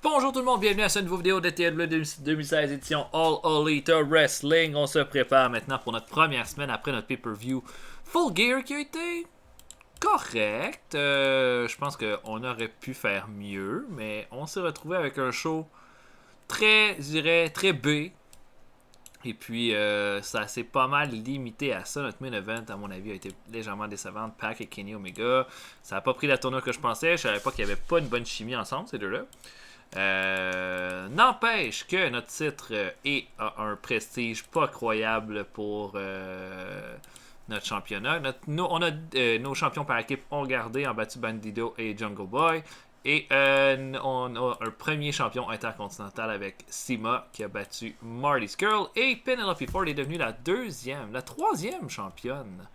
Bonjour tout le monde, bienvenue à cette nouvelle vidéo de TLW 2016 édition All Elite Wrestling. On se prépare maintenant pour notre première semaine après notre pay-per-view Full Gear qui a été correct. Je pense qu'on aurait pu faire mieux, mais on s'est retrouvé avec un show très, je dirais, très B. Et puis, ça s'est pas mal limité à ça. Notre main event, à mon avis, a été légèrement décevante. Pac et Kenny Omega. Ça n'a pas pris la tournure que je pensais. Je savais pas qu'il n'y avait pas une bonne chimie ensemble, ces deux-là. N'empêche que notre titre a un prestige pas croyable pour notre championnat. Nos champions par équipe ont gardé, ont battu Bandido et Jungle Boy. Et on a un premier champion intercontinental avec Sima qui a battu Marty Skrull. Et Penelope Ford est devenue la troisième championne.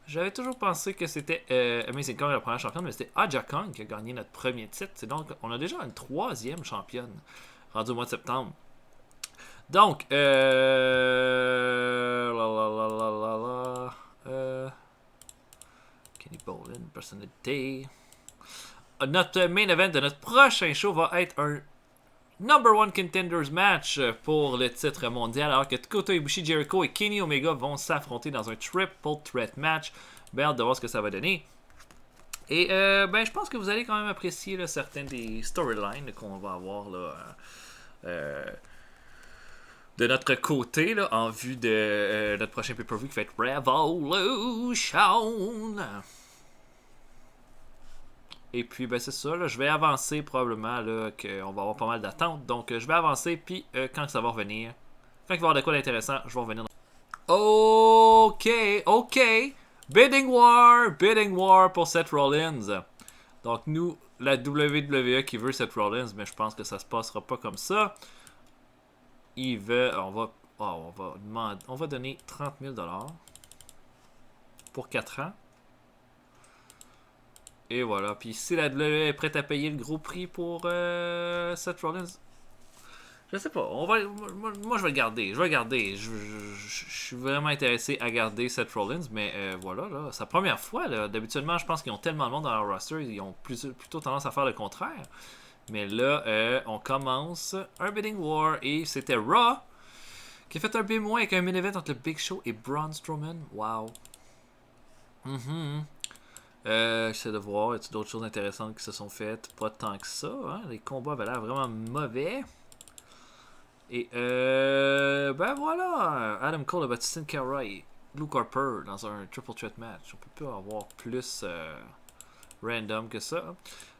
J'avais toujours pensé que c'était Amazing Kong la première championne, mais c'était Aja Kong qui a gagné notre premier titre. Donc, on a déjà une troisième championne rendue au mois de septembre. Donc, Kenny Bolin, personnalité. Notre main event de notre prochain show va être un Number One Contenders match pour le titre mondial, alors que Kota Ibushi, Jericho et Kenny Omega vont s'affronter dans un Triple Threat match. Bien hâte de voir ce que ça va donner. Et je pense que vous allez quand même apprécier là, certaines des storylines qu'on va avoir là, de notre côté là, en vue de notre prochain pay-per-view qui va être Revolution. Et puis, c'est ça, là, je vais avancer probablement, là, qu'on va avoir pas mal d'attentes. Donc, je vais avancer, puis quand ça va revenir, quand il va y avoir de quoi d'intéressant, je vais revenir. Ok. Bidding War pour Seth Rollins. Donc, nous, la WWE qui veut Seth Rollins, mais je pense que ça se passera pas comme ça. Il veut, on va donner 30 000 pour 4 ans. Et voilà. Puis si la WWE est prête à payer le gros prix pour Seth Rollins, je sais pas. Moi, je vais le garder. Je vais le garder. Je suis vraiment intéressé à garder Seth Rollins, mais voilà, là, c'est la première fois. Là. D'habituellement, je pense qu'ils ont tellement de monde dans leur roster, ils ont plutôt tendance à faire le contraire. Mais là, on commence un bidding war et c'était Raw qui a fait un B- avec un main event entre le Big Show et Braun Strowman. Wow. J'essaie de voir, y a d'autres choses intéressantes qui se sont faites? Pas tant que ça, hein? Les combats avaient l'air vraiment mauvais. Et voilà, Adam Cole a battu Sin Cara et Luke Harper dans un Triple Threat match. On peut pas avoir plus random que ça.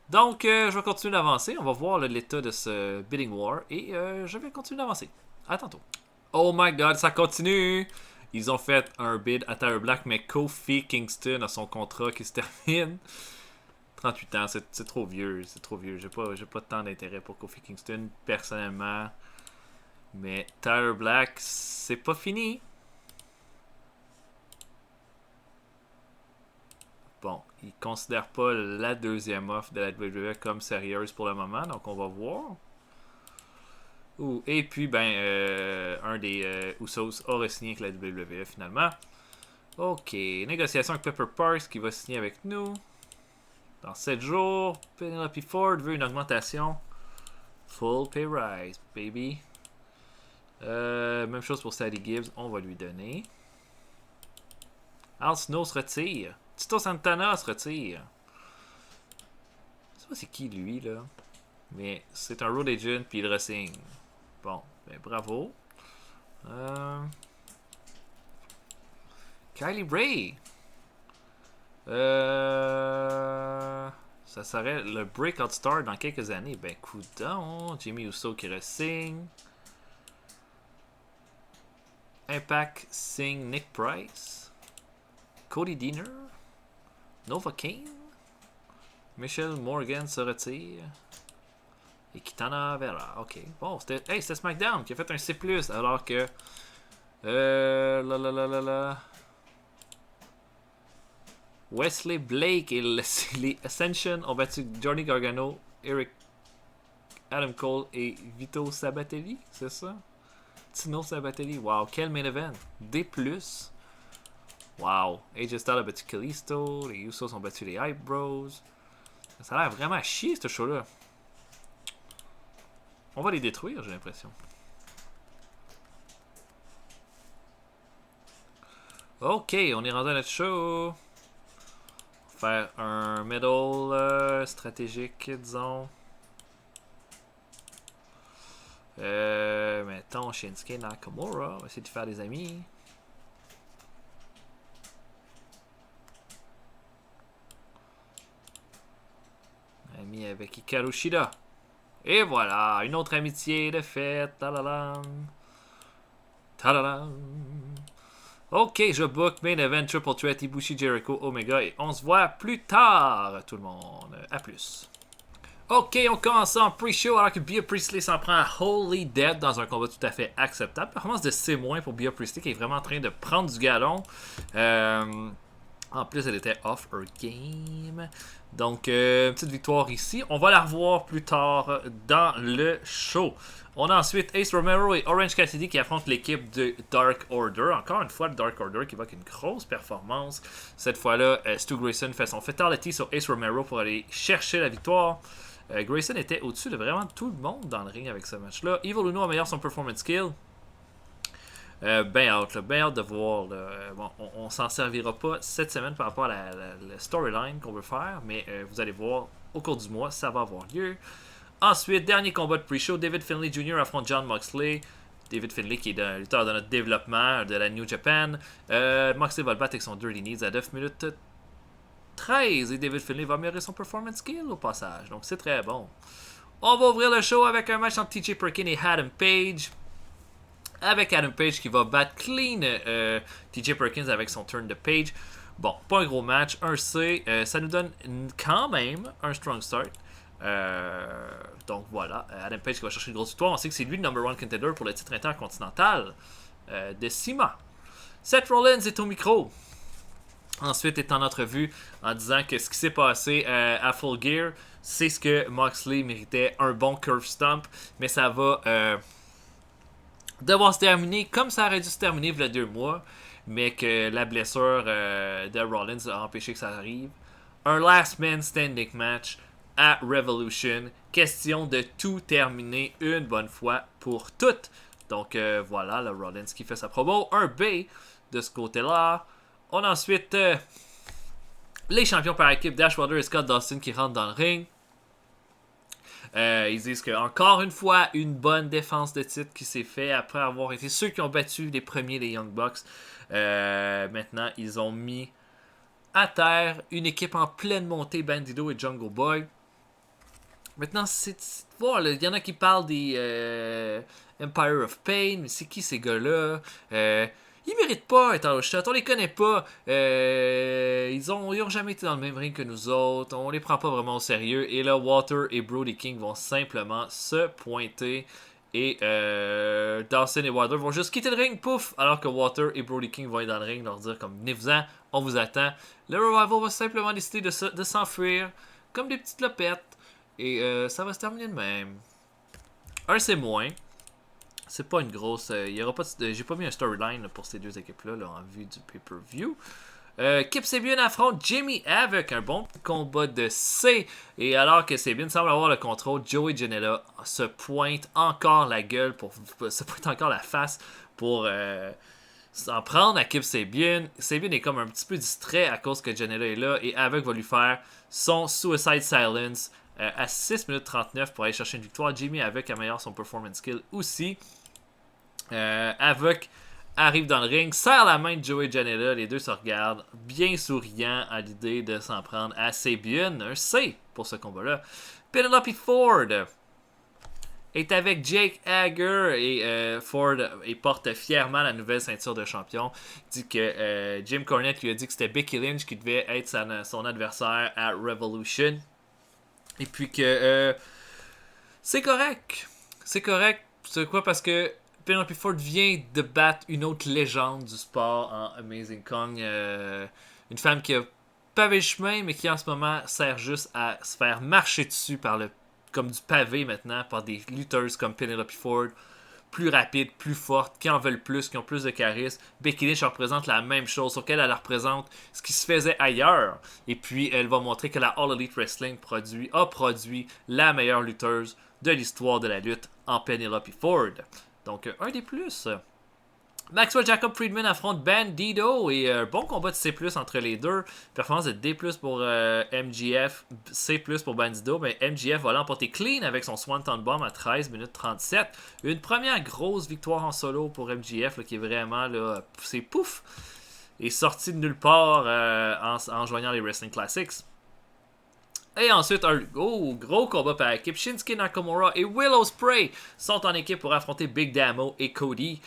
Donc, je vais continuer d'avancer. On va voir l'état de ce Bidding War et je vais continuer d'avancer. À tantôt. Oh my god, ça continue! Ils ont fait un bid à Tyler Black, mais Kofi Kingston a son contrat qui se termine. 38 ans, c'est trop vieux. C'est trop vieux. J'ai pas tant d'intérêt pour Kofi Kingston, personnellement. Mais Tyler Black, c'est pas fini. Bon, il considère pas la deuxième offre de la WWE comme sérieuse pour le moment, donc on va voir. Et puis, un des Usos aurait signé avec la WWE finalement. Ok, négociation avec Pepper Parks qui va signer avec nous. Dans 7 jours, Penelope Ford veut une augmentation. Full pay rise, baby. Même chose pour Sadie Gibbs, on va lui donner. Al Snow se retire. Tito Santana se retire. Je sais pas c'est qui lui là. Mais c'est un road agent puis il re-signe. Bon, bravo. Kylie Bray. Ça serait le breakout star dans quelques années. Ben, coudon. Jimmy Uso qui re-signe. Impact signe Nick Price. Cody Deaner. Nova Kane. Michelle Morgan se retire. Et Kitana Vera. Ok. Bon, c'était SmackDown qui a fait un C+, alors que. Wesley Blake et les Ascension ont battu Johnny Gargano, Adam Cole et Vito Sabatelli, c'est ça? Tino Sabatelli. Wow, quel main event. D+. Wow. AJ Styles a battu Kalisto, les Usos ont battu les Hype Bros. Ça a l'air vraiment à chier ce show-là. On va les détruire, j'ai l'impression. Ok, on est rendu à notre show. Faire un middle stratégique, disons. Mettons Shinsuke Nakamura. On va essayer de faire des amis. Ami avec Hikaru Shida. Et voilà, une autre amitié de fête. Tadadam. Tadadam. Ok, je book Main Event Triple Threat Ibushi Jericho Omega et on se voit plus tard tout le monde. À plus. Ok, on commence en pre-show alors que Bea Priestley s'en prend à Holy Dead dans un combat tout à fait acceptable. Performance de C- pour Bea Priestley qui est vraiment en train de prendre du galon. En plus, elle était off her game. Donc, petite victoire ici. On va la revoir plus tard dans le show. On a ensuite Ace Romero et Orange Cassidy qui affrontent l'équipe de Dark Order. Encore une fois, le Dark Order qui va avec une grosse performance. Cette fois-là, Stu Grayson fait son fatality sur Ace Romero pour aller chercher la victoire. Grayson était au-dessus de vraiment tout le monde dans le ring avec ce match-là. Evil Uno améliore son performance skill. Ben hâte de voir. Bon, on s'en servira pas cette semaine par rapport à la storyline qu'on veut faire, mais vous allez voir au cours du mois, ça va avoir lieu. Ensuite, dernier combat de pre-show, David Finlay Jr. affronte John Moxley. David Finlay qui est un lutteur de notre développement de la New Japan. Moxley va le battre avec son Dirty Knees à 9 minutes 13 et David Finlay va améliorer son performance skill au passage, donc c'est très bon. On va ouvrir le show avec un match entre TJ Perkins et Adam Page. Avec Adam Page qui va battre clean TJ Perkins avec son turn de Page. Bon, pas un gros match, un C. Ça nous donne quand même un strong start. Donc voilà, Adam Page qui va chercher une grosse victoire. On sait que c'est lui le number one contender pour le titre intercontinental de CIMA. Seth Rollins est au micro. Ensuite, est en entrevue en disant que ce qui s'est passé à Full Gear, c'est ce que Moxley méritait, un bon curve stomp, mais ça va devoir se terminer comme ça aurait dû se terminer il y a 2 mois, mais que la blessure de Rollins a empêché que ça arrive. Un last man standing match à Revolution. Question de tout terminer une bonne fois pour toutes. Donc voilà, le Rollins qui fait sa promo. Un B de ce côté-là. On a ensuite les champions par équipe, Dash Wilder et Scott Dawson qui rentrent dans le ring. Ils disent qu'encore une fois, une bonne défense de titre qui s'est fait après avoir été ceux qui ont battu les premiers, les Young Bucks. Maintenant, ils ont mis à terre une équipe en pleine montée, Bandido et Jungle Boy. Maintenant, c'est voir, il y en a qui parlent des Empire of Pain, mais c'est qui ces gars-là? Ils méritent pas être à shot, on les connaît pas. Ils ont jamais été dans le même ring que nous autres, on les prend pas vraiment au sérieux. Et là, Walter et Brody King vont simplement se pointer. Et Dawson et Wilder vont juste quitter le ring, pouf! Alors que Walter et Brody King vont être dans le ring, leur dire comme venez-vous-en, on vous attend. Le Revival va simplement décider de s'enfuir comme des petites lopettes. Et ça va se terminer de même. Un, c'est moins. C'est pas une grosse. Y aura pas j'ai pas mis un storyline pour ces deux équipes-là là, en vue du pay-per-view. Kip Sabian affronte Jimmy avec un bon combat de C. Et alors que Sabian semble avoir le contrôle, Joey Janela se pointe encore la gueule, se pointe encore la face pour s'en prendre à Kip Sabian. Sabian est comme un petit peu distrait à cause que Janela est là. Et avec va lui faire son Suicide Silence à 6 minutes 39 pour aller chercher une victoire. Jimmy avec améliore son performance skill aussi. Avec arrive dans le ring, serre la main de Joey Janela, les deux se regardent, bien souriants à l'idée de s'en prendre à Sabian. Un C pour ce combat-là. Penelope Ford est avec Jake Hager et Ford et porte fièrement la nouvelle ceinture de champion. Dit que Jim Cornette lui a dit que c'était Becky Lynch qui devait être son adversaire à Revolution. Et puis que c'est correct. C'est correct. C'est quoi? Parce que Penelope Ford vient de battre une autre légende du sport en Amazing Kong. Une femme qui a pavé le chemin, mais qui en ce moment sert juste à se faire marcher dessus comme du pavé maintenant par des lutteuses comme Penelope Ford plus rapides, plus fortes, qui en veulent plus, qui ont plus de charisme. Becky Lynch représente la même chose, sauf qu'elle représente ce qui se faisait ailleurs. Et puis, elle va montrer que la All Elite Wrestling a produit la meilleure lutteuse de l'histoire de la lutte en Penelope Ford. Donc, un des plus. Maxwell Jacob Friedman affronte Bandido et bon combat de C+ entre les deux. Performance de D+ pour MJF, C+ pour Bandido. Mais MJF va l'emporter clean avec son Swanton Bomb à 13 minutes 37. Une première grosse victoire en solo pour MJF là, qui est vraiment là, c'est pouf. Et sorti de nulle part en joignant les Wrestling Classics. Et ensuite, un gros combat par équipe. Shinsuke Nakamura et Will Ospreay sont en équipe pour affronter Big Damo et Cody.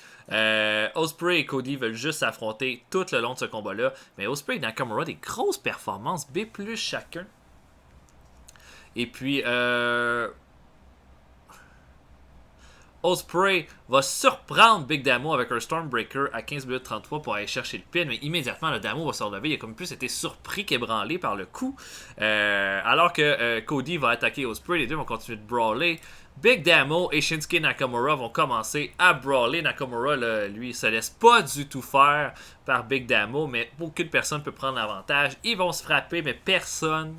Ospreay et Cody veulent juste s'affronter tout le long de ce combat-là. Mais Ospreay et Nakamura, des grosses performances, B+ chacun. Et puis, Ospreay va surprendre Big Damo avec un Stormbreaker à 15 minutes 33 pour aller chercher le pin, mais immédiatement le Damo va se relever. Il a comme plus été surpris qu'ébranlé par le coup. Alors que Cody va attaquer Ospreay, les deux vont continuer de brawler. Big Damo et Shinsuke Nakamura vont commencer à brawler. Nakamura, là, lui, se laisse pas du tout faire par Big Damo, mais aucune personne peut prendre l'avantage. Ils vont se frapper, mais personne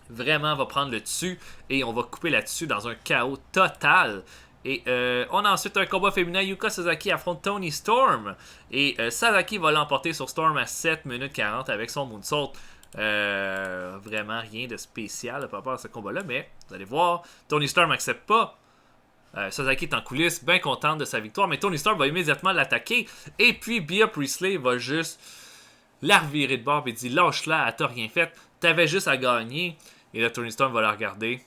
vraiment va prendre le dessus et on va couper là-dessus dans un chaos total. Et on a ensuite un combat féminin. Yuka Sasaki affronte Toni Storm. Et Sasaki va l'emporter sur Storm à 7 minutes 40 avec son moonsault. Vraiment rien de spécial par rapport à ce combat-là. Mais vous allez voir, Toni Storm n'accepte pas. Sasaki est en coulisses, bien contente de sa victoire. Mais Toni Storm va immédiatement l'attaquer. Et puis Bea Priestley va juste la revirer de bord et dit lâche-la, elle t'a rien fait. T'avais juste à gagner. Et là, Toni Storm va la regarder.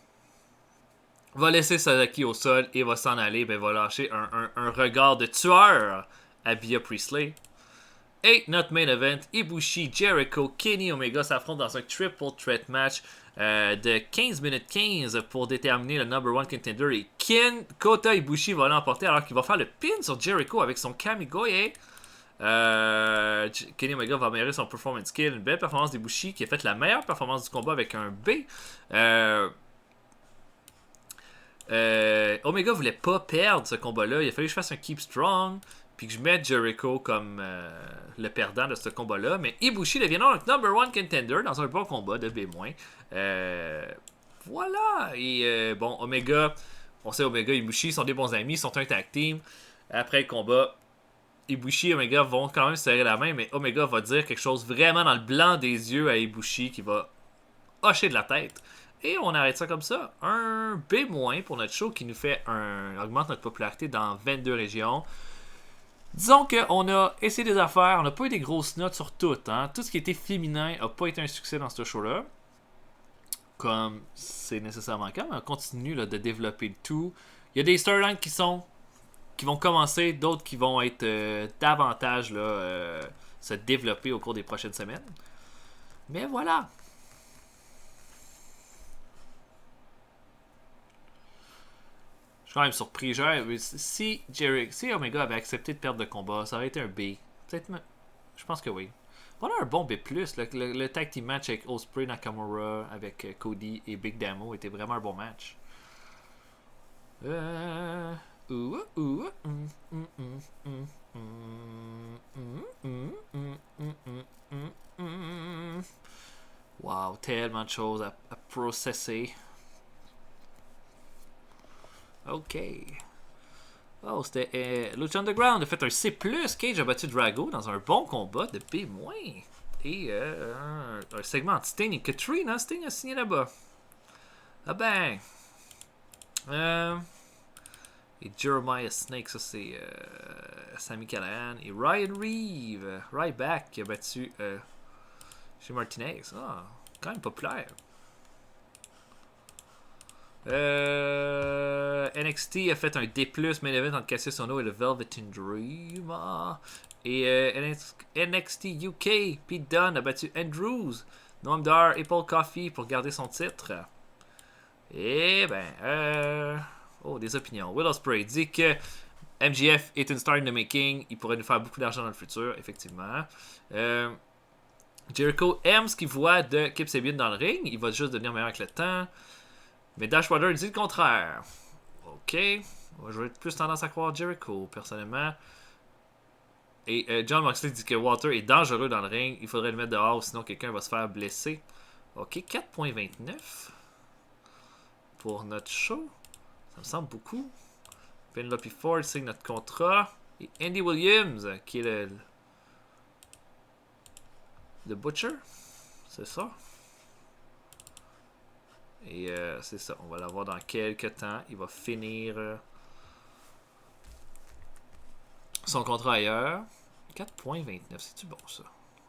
Va laisser Sasaki au sol et va s'en aller. Ben, va lâcher un regard de tueur à Bea Priestley. Et notre main event, Ibushi, Jericho, Kenny Omega s'affrontent dans un triple threat match de 15 minutes 15 pour déterminer le number one contender. Et Kota Ibushi va l'emporter alors qu'il va faire le pin sur Jericho avec son Kamigoye. Kenny Omega va améliorer son performance skill. Une belle performance d'Ibushi qui a fait la meilleure performance du combat avec un B. Omega voulait pas perdre ce combat-là. Il a fallu que je fasse un keep strong. Puis que je mette Jericho comme le perdant de ce combat-là. Mais Ibushi devient donc number one contender dans un bon combat de B-. Voilà. Et bon, Omega, on sait Omega et Ibushi sont des bons amis, sont un tag team. Après le combat, Ibushi et Omega vont quand même se serrer la main. Mais Omega va dire quelque chose vraiment dans le blanc des yeux à Ibushi qui va hocher de la tête. Et on arrête ça comme ça. Un B- pour notre show qui nous fait augmente notre popularité dans 22 régions. Disons qu'on a essayé des affaires, on n'a pas eu des grosses notes sur tout. Hein. Tout ce qui était féminin n'a pas été un succès dans ce show-là. Comme c'est nécessairement le cas, mais on continue là, de développer le tout. Il y a des storylines qui vont commencer, d'autres qui vont être davantage là, se développer au cours des prochaines semaines. Mais voilà. Je suis quand même surpris. Si Omega avait accepté de perdre le combat, ça aurait été un B. Peut-être, je pense que oui. Voilà un bon B+. Le tag team match avec Ospreay, Nakamura, avec Cody et Big Damo était vraiment un bon match. Wow, tellement de choses à processer. Ok. Oh, c'était Lucha Underground a fait un C+. Cage a battu Drago dans un bon combat de B-. Et un segment entre Sting et Katrina. Sting a signé là-bas. Ah ben. Et Jeremiah Snake, ça c'est Sami Callihan. Et Ryan Reeve. Ryback qui a battu chez Martinez. Ah, quand même populaire. NXT a fait un D+, main event entre Cassius Ohno et le Velveteen Dream. Et NXT UK, Pete Dunne a battu Andrews, Noam Dar et Paul Coffey pour garder son titre. Et ben, des opinions. Will Ospreay dit que MJF est une star in the making. Il pourrait nous faire beaucoup d'argent dans le futur, effectivement. Jericho aime ce qu'il voit de Kip Sabian dans le ring. Il va juste devenir meilleur avec le temps. Mais Dashwater dit le contraire. Ok. J'aurais plus tendance à croire Jericho, personnellement. Et John Moxley dit que Walter est dangereux dans le ring. Il faudrait le mettre dehors, sinon quelqu'un va se faire blesser. Ok, 4.29 pour notre show. Ça me semble beaucoup. Penelope Ford signe notre contrat. Et Andy Williams, qui est le Butcher. C'est ça. Et c'est ça. On va l'avoir dans quelques temps. Il va finir son contrat ailleurs. 4.29, c'est-tu bon ça?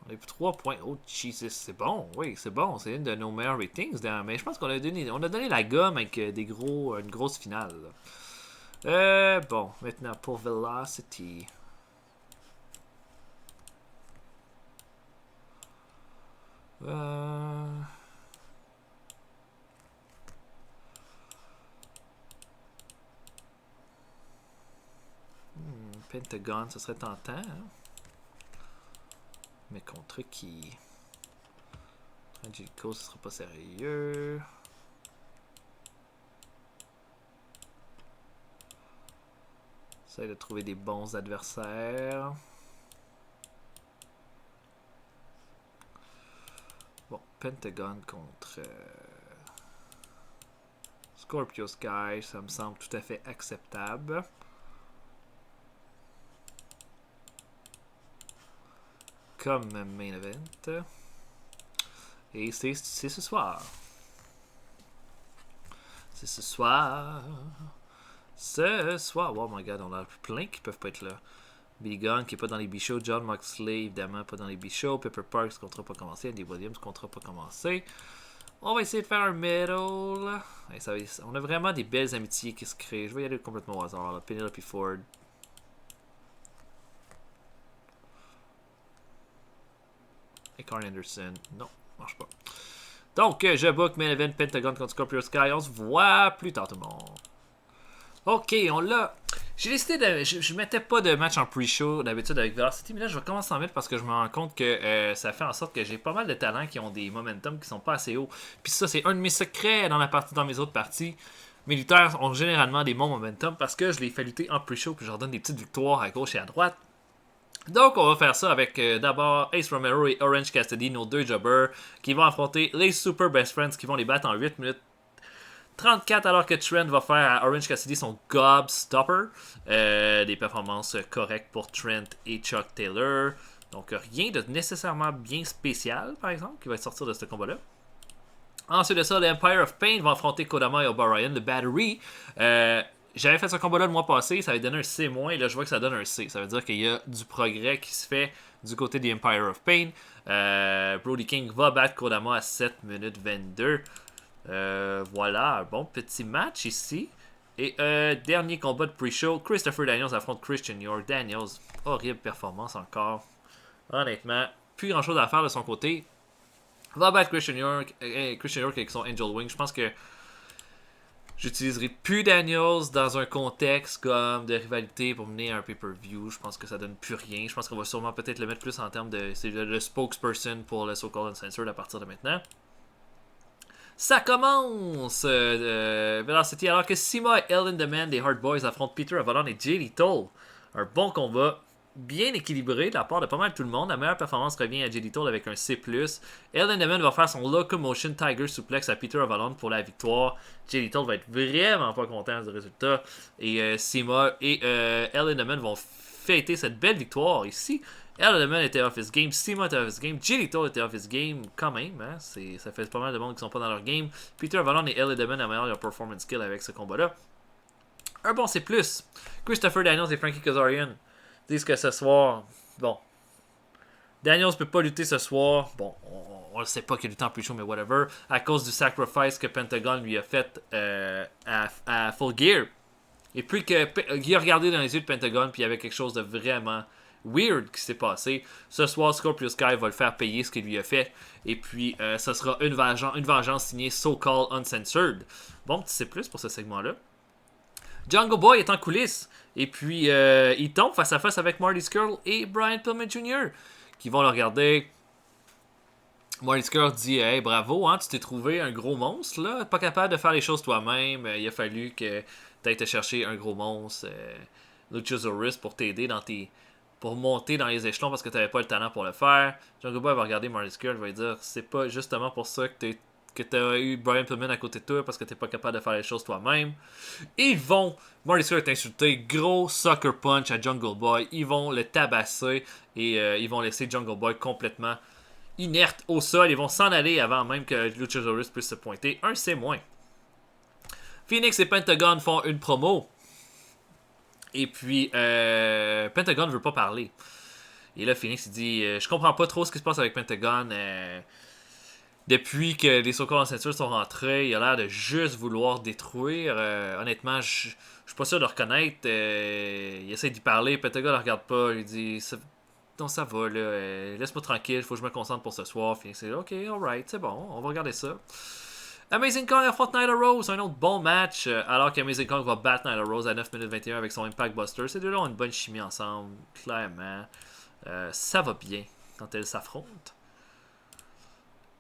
On a plus 3 points. Oh Jesus, c'est bon. Oui, c'est bon. C'est une de nos meilleurs ratings. Mais je pense qu'on a donné la gomme avec une grosse finale. Bon, maintenant pour Velocity. Pentagon, ce serait tentant. Hein? Mais contre qui? Angelico, ce sera pas sérieux. J'essaie de trouver des bons adversaires. Bon, Pentagon contre Scorpio Sky, ça me semble tout à fait acceptable. Comme main event. Et c'est ce soir. C'est ce soir. Ce soir. Oh my god, on a plein qui peuvent pas être là. Billy Gunn qui est pas dans les bichots. John Moxley, évidemment, pas dans les bichots. Pepper Parks, contrat pas commencé. Andy Williams, contrat pas commencé. On va essayer de faire un middle. On a vraiment des belles amitiés qui se créent. Je vais y aller complètement au hasard. Là. Penelope Ford. Et Carl Anderson. Non, marche pas. Donc, je book main event Pentagon contre Scorpio Sky. On se voit plus tard tout le monde. Ok, on l'a. J'ai décidé de. Je mettais pas de match en pre-show d'habitude avec Velocity, mais là je vais commencer à en mettre parce que je me rends compte que ça fait en sorte que j'ai pas mal de talents qui ont des momentum qui sont pas assez hauts. Puis ça, c'est un de mes secrets dans mes autres parties. Mes lutteurs ont généralement des bons momentum parce que je les fais lutter en pre-show puis je leur donne des petites victoires à gauche et à droite. Donc, on va faire ça avec d'abord Ace Romero et Orange Cassidy, nos deux jobbers, qui vont affronter les Super Best Friends qui vont les battre en 8 minutes 34, alors que Trent va faire à Orange Cassidy son Gobstopper. Des performances correctes pour Trent et Chuck Taylor. Donc, rien de nécessairement bien spécial, par exemple, qui va sortir de ce combat-là. Ensuite de ça, l'Empire of Pain va affronter Kodama et O'Brien, le Battery. J'avais fait ce combat-là le mois passé, ça avait donné un C-, et là je vois que ça donne un C. Ça veut dire qu'il y a du progrès qui se fait du côté des Empire of Pain. Brody King va battre Kodama à 7 minutes 22. Voilà, un bon petit match ici. Et dernier combat de pre-show, Christopher Daniels affronte Christian York. Daniels, horrible performance encore. Honnêtement, plus grand chose à faire de son côté. Va battre Christian York avec son Angel Wing. Je pense que j'utiliserai plus Daniels dans un contexte comme de rivalité pour mener un pay-per-view. Je pense que ça donne plus rien. Je pense qu'on va sûrement peut-être le mettre plus en termes de... C'est le spokesperson pour le so-called Uncensored à partir de maintenant. Ça commence! Velocity, alors que Sima et Ellen the Man des Hard Boys affrontent Peter Avalon et Jay Lethal. Un bon combat. Bien équilibré de la part de pas mal tout le monde. La meilleure performance revient à Jay Lethal avec un C+. Ellen the Man va faire son Locomotion Tiger Suplex à Peter Avalon pour la victoire. Jay Lethal va être vraiment pas content du résultat. Et Sima et Ellen the Man vont fêter cette belle victoire ici. Ellen the Man était off his game, Sima était off his game, Jay Lethal était off his game quand même. Hein? Ça fait pas mal de monde qui sont pas dans leur game. Peter Avalon et Ellen the Man améliorent leur performance skill avec ce combat-là. Un bon C+. Christopher Daniels et Frankie Kazarian disent que ce soir, bon, Daniels peut pas lutter ce soir. Bon, on ne sait pas qu'il lutte en plus chaud, mais whatever. À cause du sacrifice que Pentagon lui a fait à Full Gear. Et puis qu'il a regardé dans les yeux de Pentagon, puis il y avait quelque chose de vraiment weird qui s'est passé. Ce soir, Scorpio Sky va le faire payer ce qu'il lui a fait. Et puis, ce sera une vengeance signée So-Called Uncensored. Bon, petit C+, pour ce segment-là. Jungle Boy est en coulisses. Et puis, il tombe face à face avec Marty Scurll et Brian Pillman Jr. qui vont le regarder. Marty Scurll dit « Hey, bravo, hein, tu t'es trouvé un gros monstre, là. Pas capable de faire les choses toi-même. Il a fallu que peut-être te chercher un gros monstre, Luchasaurus, pour t'aider pour monter dans les échelons parce que tu n'avais pas le talent pour le faire. Jungle Boy va regarder Marty Scurll, va lui dire c'est pas justement pour ça que tu as eu Brian Pillman à côté de toi parce que tu n'es pas capable de faire les choses toi-même. Ils vont, Marty Scurll est insulté, gros sucker punch à Jungle Boy. Ils vont le tabasser et ils vont laisser Jungle Boy complètement inerte au sol. Ils vont s'en aller avant même que Luchasaurus puisse se pointer. Un C-. Phoenix et Pentagon font une promo. Et puis, Pentagon ne veut pas parler. Et là, Phoenix il dit je comprends pas trop ce qui se passe avec Pentagon. Depuis que les So-Called en ceinture sont rentrés, il a l'air de juste vouloir détruire. Honnêtement, je suis pas sûr de le reconnaître. Il essaie d'y parler. Pentagon ne le regarde pas. Il dit non, ça va, là. Laisse-moi tranquille. Faut que je me concentre pour ce soir. Phoenix dit ok, alright, c'est bon. On va regarder ça. Amazing Kong affronte Nyla Rose, un autre bon match, alors qu'Amazing Kong va battre Nyla Rose à 9 minutes 21 avec son Impact Buster. Ces deux-là ont une bonne chimie ensemble, clairement. Ça va bien quand elles s'affrontent.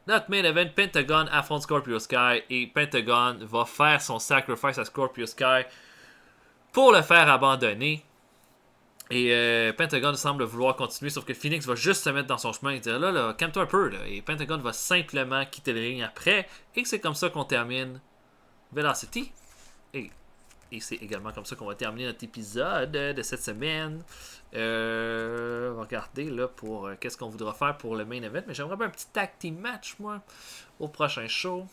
Notre main event, Pentagon affronte Scorpio Sky et Pentagon va faire son sacrifice à Scorpio Sky pour le faire abandonner. Et Pentagon semble vouloir continuer, sauf que Phoenix va juste se mettre dans son chemin et dire là, calme-toi un peu. Là. Et Pentagon va simplement quitter le ring après. Et c'est comme ça qu'on termine Velocity. Et c'est également comme ça qu'on va terminer notre épisode de cette semaine. On va regarder là pour qu'est-ce qu'on voudra faire pour le main event. Mais j'aimerais bien un petit tag team match, moi, au prochain show.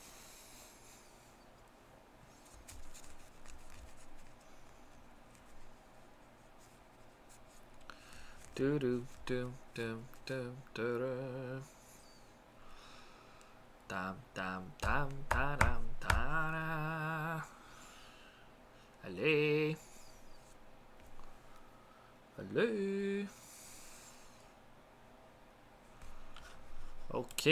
Allez. Allez. Ok.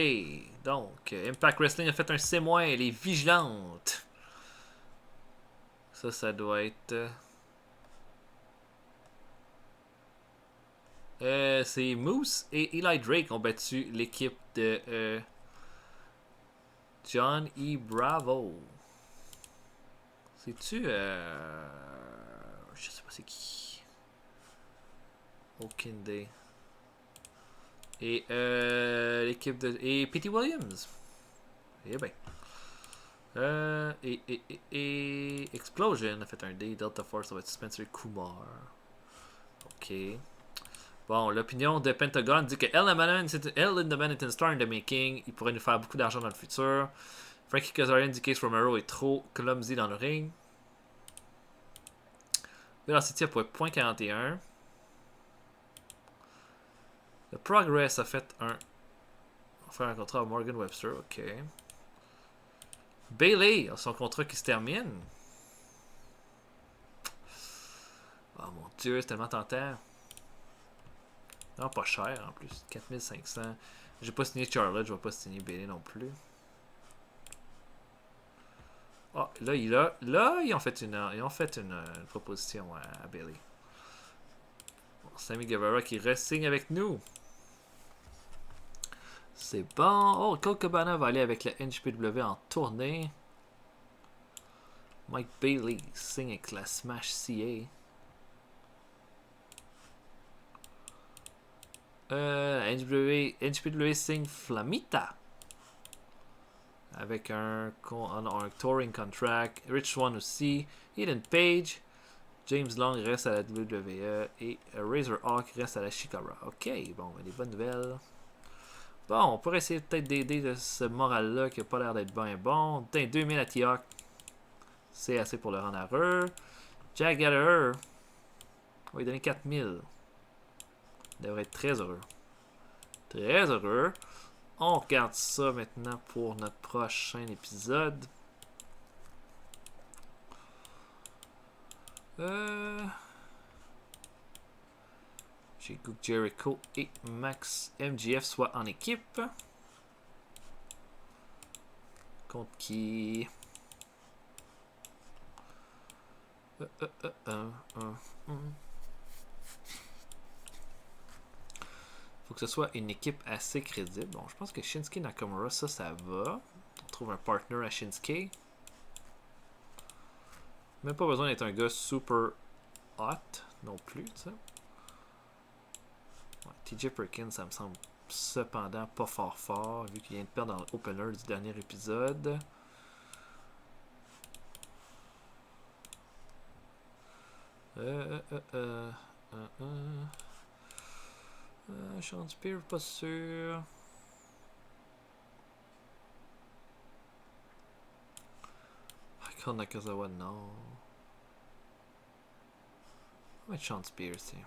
Donc, Impact Wrestling a fait un C-. Elle est vigilante. Ça doit être... c'est Moose et Eli Drake ont battu l'équipe de John E. Bravo. C'est-tu... je sais pas c'est qui. Okinde. Et l'équipe de... Et P.T. Williams. Eh ben. Et Explosion a fait un D. Delta Force, ça va être Spencer Kumar. Ok. Bon, l'opinion de Pentagon dit que Elle in the Manhattan Star in the making. Il pourrait nous faire beaucoup d'argent dans le futur. Frankie Kazarian dit qu'Ace Romero est trop clumsy dans le ring. Velocity a pour .41. Le Progress a fait un... On va faire un contrat à Morgan Webster, ok. Bayley a son contrat qui se termine. Oh mon dieu, c'est tellement tentant. Non, pas cher en plus. 4500. J'ai pas signé Charlotte, je vais pas signer Bayley non plus. Oh, là, ils ont fait une proposition à Bayley. Bon, Sammy Guevara qui re-signe avec nous. C'est bon. Oh, Colt Cabana va aller avec la NJPW en tournée. Mike Bailey signe avec la Smash CA. NJPW signe Flamita. Avec un touring contract. Rich Swann aussi. Eden Page. James Long reste à la WWE. Et Razor Hawk reste à la Shikara. Ok, bon, des bonnes nouvelles. Bon, on pourrait essayer peut-être d'aider de ce moral-là qui n'a pas l'air d'être bien bon. 2000 à T-Hawk. C'est assez pour le rendre heureux. Jack Gallagher. On va lui donner 4000. Il devrait être très heureux. Très heureux. On regarde ça maintenant pour notre prochain épisode. J'ai goût que Jericho et Max MGF soient en équipe. Contre qui? Faut que ce soit une équipe assez crédible. Bon, je pense que Shinsuke Nakamura, ça va. On trouve un partner à Shinsuke. Même pas besoin d'être un gars super hot non plus, tu sais. Ouais, TJ Perkins, ça me semble cependant pas fort, vu qu'il vient de perdre dans l'opener du dernier épisode. Sean Spears, pas sûr. Akira Nakazawa, non. On va mettre Sean Spears, tiens.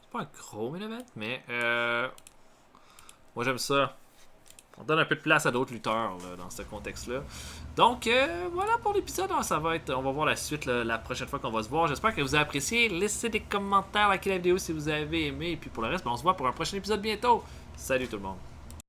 C'est pas un gros main event, mais moi j'aime ça. On donne un peu de place à d'autres lutteurs là, dans ce contexte-là. Donc voilà pour l'épisode. Ça va être, on va voir la suite là, la prochaine fois qu'on va se voir. J'espère que vous avez apprécié. Laissez des commentaires, likez la vidéo si vous avez aimé. Et puis pour le reste, on se voit pour un prochain épisode bientôt. Salut tout le monde.